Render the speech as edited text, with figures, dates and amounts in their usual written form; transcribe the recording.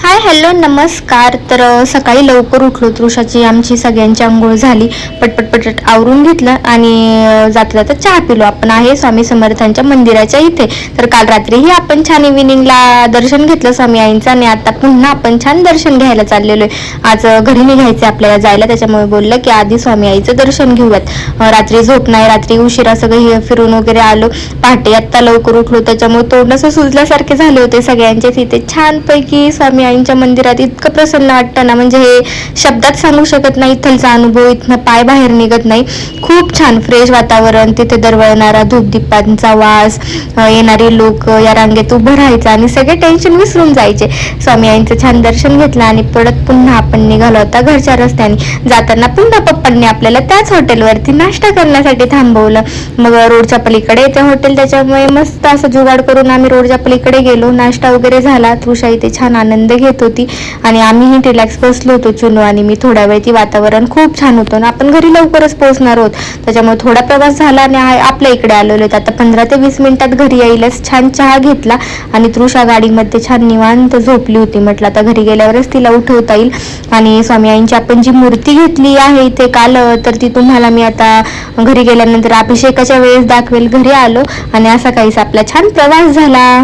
Hi hello नमस्कार. तर सकाळी लवकर उठलो. तृषाची आमची सगळ्यांची अंघोळ झाली. पटपट आवरून घेतलं आणि जाता जाता चहा पिलो. आपण आहे स्वामी समर्थांच्या मंदिराच्या इथे. तर काल रात्रीही आपण छान इव्हिनिंगला दर्शन घेतलं स्वामी आईंचं आणि आता पुन्हा आपण छान दर्शन घ्यायला चाललेलो आहे. आज घरी निघायचं आपल्याला जायला, त्याच्यामुळे बोललं की आधी स्वामी आईचं दर्शन घेऊयात. रात्री झोप नाही, रात्री उशिरा सगळं फिरून वगैरे आलो. पहाटे आत्ता लवकर उठलो, त्याच्यामुळे तोंड असं सुजल्यासारखे झाले होते सगळ्यांचे. तिथे छानपैकी स्वामी आईंच्या मंदिरात इतकं प्रसन्न वाटतं ना, म्हणजे हे शब्दात सांगू शकत नाही. इथलचा अनुभव, इथनं पाय बाहेर निघत नाही. खूप छान फ्रेश वातावरण, तिथे दरवळणारा धूपदीपांचा वास, येणारे लोक, या रांगेत उभं राहायचं आणि सगळे टेन्शन विसरून जायचे. स्वामी आईंचं छान दर्शन घेतलं आणि परत पुन्हा आपण निघालो होता घरच्या रस्त्याने. जाताना पुन्हा पप्पांनी आपल्याला त्याच हॉटेलवरती नाश्ता करण्यासाठी थांबवलं. मग रोडच्या पलीकडे येते हॉटेल, त्याच्यामुळे मस्त असं जुगाड करून आम्ही रोडच्या पलीकडे गेलो. नाश्ता वगैरे झाला. तृषा इथे छान आनंद घेत होती आणि आम्हीही रिलॅक्स बसलो होतो. चुनू आणि मी थोड्या वेळ. ती वातावरण खूप छान होतं ना, आपण घरी लवकरच पोहोचणार आहोत, त्याच्यामुळे थोडा प्रवास झाला आणि आपल्या इकडे आलेलो आहेत. आता 15 ते 20 मिनिटात घरी यायलाच. छान चहा घेतला आणि तृषा गाडीमध्ये छान निवांत झोपली होती. म्हटलं आता घरी गेल्यावरच तिला उठवता येईल. आणि स्वामी आईंची आपण जी मूर्ती घेतली आहे इथे काल, तर ती तुम्हाला मी आता घरी गेल्यानंतर अभिषेकाच्या वेळेस दाखवेल. घरी आलो आणि असा काहीच आपला छान प्रवास झाला.